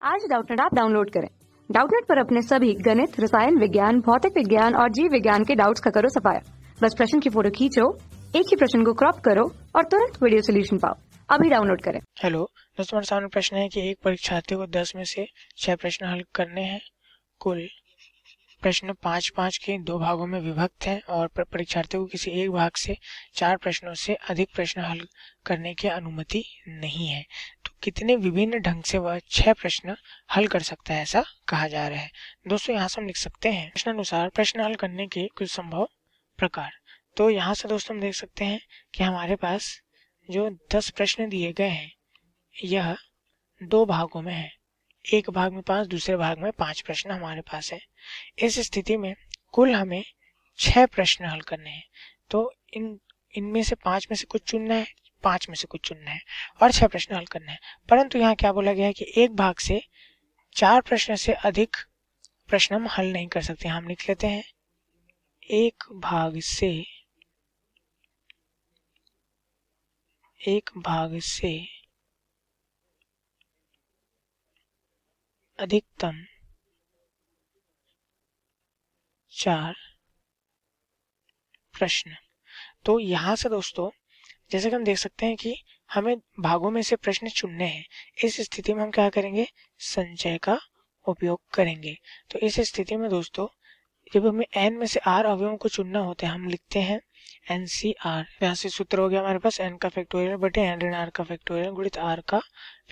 आज Doubtnut app download करें। Doubtnut पर अपने सभी गणित, रसायन विज्ञान, भौतिक विज्ञान और जीव विज्ञान के डाउट्स का करो सफाया। बस प्रश्न की फोटो खींचो, एक ही प्रश्न को क्रॉप करो और तुरंत वीडियो सोल्यूशन पाओ। अभी डाउनलोड करें। हेलो दोस्तों, हमारे सामने प्रश्न है कि एक परीक्षार्थी को 10 में से 6 प्रश्न हल करने हैं। कुल प्रश्न 5-5 के 2 भागों में विभक्त हैं और परीक्षार्थी को किसी एक भाग से 4 प्रश्नों से अधिक प्रश्न हल करने की अनुमति नहीं है। तो कितने विभिन्न ढंग से वह 6 प्रश्न हल कर सकता है, ऐसा कहा जा रहा है। दोस्तों यहाँ से हम लिख सकते हैं प्रश्नानुसार प्रश्न हल करने के कुछ संभव प्रकार। तो यहाँ से दोस्तों हम देख सकते हैं कि हमारे पास जो 10 प्रश्न दिए गए हैं यह 2 भागों में है। एक भाग में 5, दूसरे भाग में 5 प्रश्न हमारे पास है। इस स्थिति में कुल हमें 6 प्रश्न हल करने हैं। तो इनमें से 5 में से कुछ चुनना है, 5 में से कुछ चुनना है और 6 प्रश्न हल करना है। परंतु यहाँ क्या बोला गया है कि एक भाग से 4 प्रश्न से अधिक प्रश्न हम हल नहीं कर सकते। हम लिख लेते हैं एक भाग से अधिकतम 4 प्रश्न। तो यहाँ से दोस्तों जैसे कि हम देख सकते हैं कि हमें भागों में से प्रश्न चुनने हैं। इस स्थिति में हम क्या करेंगे, संचय का उपयोग करेंगे। तो इस स्थिति में दोस्तों जब हमें n में से r अवयवों को चुनना होता है, हम लिखते हैं NCR। यहाँ से सूत्र हो गया हमारे पास n का फैक्टोरियल बटे n ऋण r का फैक्टोरियल गुणित r का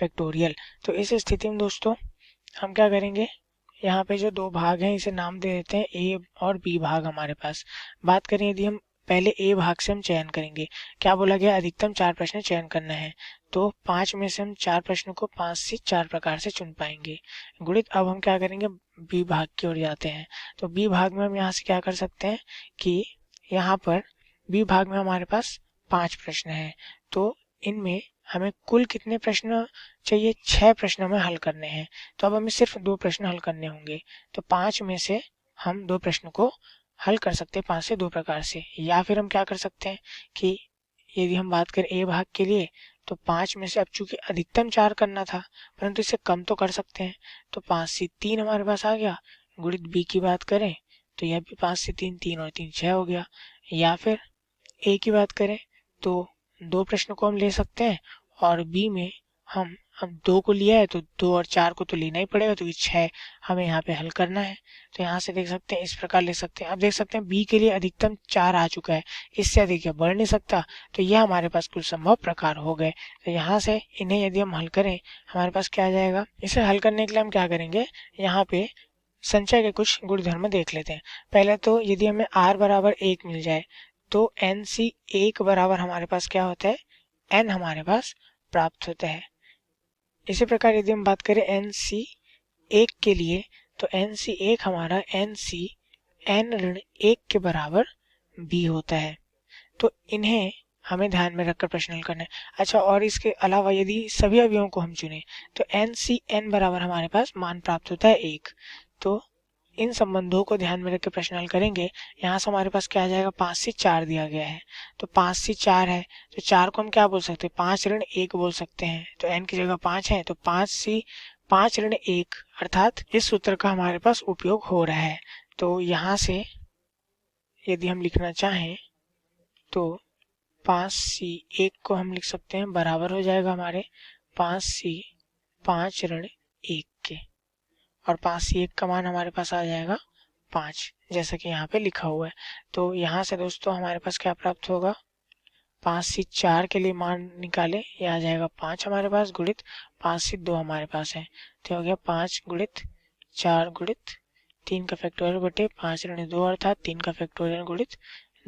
फैक्टोरियल। तो इस स्थिति में दोस्तों हम क्या करेंगे, यहाँ पे जो 2 भाग हैं इसे नाम दे देते हैं A और B भाग। हमारे पास बात करें यदि हम पहले A भाग से हम चयन करेंगे, क्या बोला गया, अधिकतम 4 प्रश्न चयन करना है। तो 5 में से हम 4 प्रश्नों को 5 से 4 प्रकार से चुन पाएंगे। गुणित अब हम क्या करेंगे, B भाग की ओर जाते हैं। तो B भाग में हम यहाँ से क्या कर सकते हैं कि यहाँ पर B भाग में हमारे पास 5 प्रश्न हैं। तो इनमें हमें कुल कितने प्रश्न चाहिए, 6 प्रश्न हमें हल करने हैं। तो अब हमें सिर्फ 2 प्रश्न हल करने होंगे। तो 5 में से हम 2 प्रश्न को हल कर सकते हैं 5 से 2 प्रकार से। या फिर हम क्या कर सकते हैं कि यदि हम बात करें A भाग के लिए, तो 5 में से अब चूंकि अधिकतम 4 करना था परंतु इससे कम तो कर सकते हैं। तो 5 से 3 हमारे पास आ गया। गुणित B की बात करें तो यह भी 5 से 3, 3 और 3 6 हो गया। या फिर A की बात करें तो 2 प्रश्नों को हम ले सकते हैं और B में हम अब 2 को लिया है तो 2 और 4 को तो लेना ही पड़ेगा, तो ये 6 हमें यहाँ पे हल करना है। तो यहाँ से देख सकते हैं, इस प्रकार लिख सकते हैं। अब देख सकते हैं B के लिए अधिकतम 4 आ चुका है, इससे अधिक यह बढ़ नहीं सकता। तो यह हमारे पास कुल संभव प्रकार हो गए। तो यहाँ से इन्हें यदि हम हल करें हमारे पास क्या आ जाएगा। इसे हल करने के लिए हम क्या करेंगे, यहाँ पे संचय के कुछ गुणधर्म देख लेते हैं। पहले तो यदि हमें r बराबर 1 मिल जाए तो NC1 बराबर हमारे पास क्या होता है, n हमारे पास प्राप्त होता है। इसी प्रकार यदि हम बात करें NC1 के लिए तो NC1 हमारा NC n ऋण 1 के बराबर B होता है। तो इन्हें हमें ध्यान में रखकर प्रश्न हल करना है। अच्छा, और इसके अलावा यदि सभी अवयवों को हम चुने तो NCn बराबर हमारे पास मान प्राप्त होता है 1। तो इन संबंधों को ध्यान में रखकर प्रश्न हल करेंगे। यहाँ से हमारे पास क्या आ जाएगा, 5 से 4 दिया गया है। तो 5 से 4 है तो 4 को हम क्या बोल सकते हैं, 5 ऋण 1 बोल सकते हैं। तो n की जगह 5 है तो 5 से 5 ऋण 1, अर्थात इस सूत्र का हमारे पास उपयोग हो रहा है। तो यहाँ से यदि हम लिखना चाहें तो 5 से 1 को हम लिख सकते हैं बराबर हो जाएगा हमारे 5 से 5 ऋण 1 के, और 5 से 1 का मान हमारे पास आ जाएगा 5, जैसा कि यहाँ पे लिखा हुआ है। तो यहाँ से दोस्तों हमारे पास क्या प्राप्त होगा, 5 से 4 के लिए मान निकाले, यह आ जाएगा 5 हमारे पास, गुणित 5 से 2 हमारे पास है। तो हो गया 5 गुणित 4 गुणित 3 का फैक्टोरियल बटे 5 ऋण 2, अर्थात 3 का फैक्टोरियल गुणित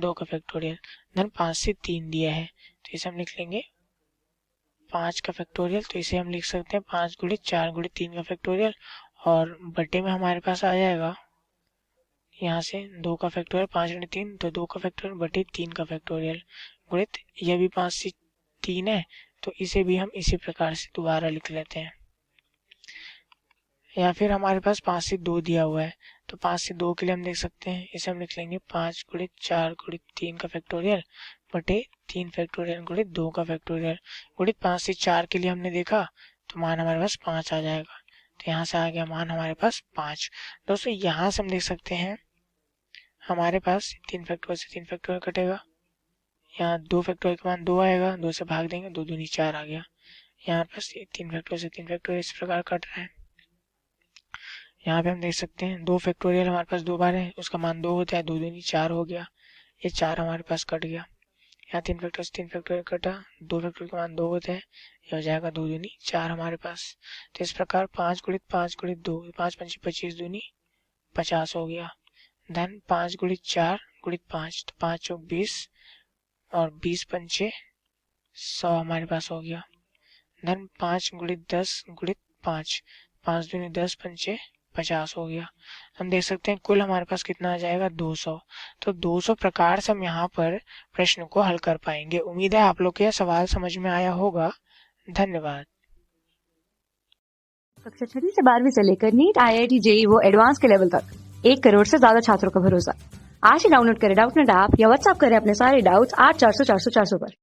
2 का फैक्टोरियल धन 5 से 3 दिया है। तो इसे हम लिख लेंगे 5 का फैक्टोरियल। तो इसे हम लिख सकते हैं 5 गुणित 4 गुणित 3 का फैक्टोरियल, और बटे में हमारे पास आ जाएगा यहाँ से 2 का फैक्टोरियल, 5 ऋण 3 तो 2 का फैक्टोरियल बटे 3 का फैक्टोरियल गुणित यह भी 5 से 3 है तो इसे भी हम इसी प्रकार से दोबारा लिख लेते हैं। या फिर हमारे पास 5 से 2 दिया हुआ है तो 5 से 2 के लिए हम देख सकते हैं, इसे हम लिख लेंगे 5 गुणित 4 गुणित 3 का फैक्टोरियल बटे 3 फैक्टोरियल गुणित 2 का फैक्टोरियल गुणित 5 से 4 के लिए हमने देखा तो मान हमारे पास 5 आ जाएगा। तो यहाँ से आ गया मान हमारे पास 5। दोस्तों यहाँ से हम देख सकते हैं हमारे पास 3 फैक्टोरियल से 3 फैक्टोरियल कटेगा, यहाँ 2 फैक्टोरियल के मान 2 आएगा, 2 से भाग देंगे, 2 दूनी 4 आ गया। यहाँ पास 3 फैक्टोरियल से 3 फैक्टोरियल इस प्रकार कट रहा है। यहाँ पे हम देख सकते हैं 2 फैक्टोरियल हमारे पास 2 बार है, उसका मान 2 होता है, 2 दूनी 4 हो गया, ये 4 हमारे पास कट गया। यहाँ 3 फैक्टोरियल से 3 फैक्टोरियल कटा, 2 फैक्टोरियल का मान 2 होता है, ये हो जाएगा 2 दूनी 4 हमारे पास। तो इस प्रकार 5 गुणित 5 गुणित 2, 5 पंचे 25 दूनी 50 हो गया। देन 5 गुणित 4 गुणित 5, तो 5 चौक 20 और 20 पंचे 100 हमारे पास हो गया। देन 5 गुणित 10 गुणित 5, 5 दूनी 10 पंचे 50 हो गया। हम देख सकते हैं कुल हमारे पास कितना आ जाएगा 200। तो 200 प्रकार से हम यहाँ पर प्रश्न को हल कर पाएंगे। उम्मीद है आप लोग को यह सवाल समझ में आया होगा। धन्यवाद। कक्षा 6वीं से 12वीं से लेकर नीट, IIT, JEE वो एडवांस के लेवल तक 1 करोड़ से ज्यादा छात्रों का भरोसा। आज ही डाउनलोड करें डाउटनेट ऐप या व्हाट्सएप करें अपने सारे डाउट्स 8400 400 400 पर।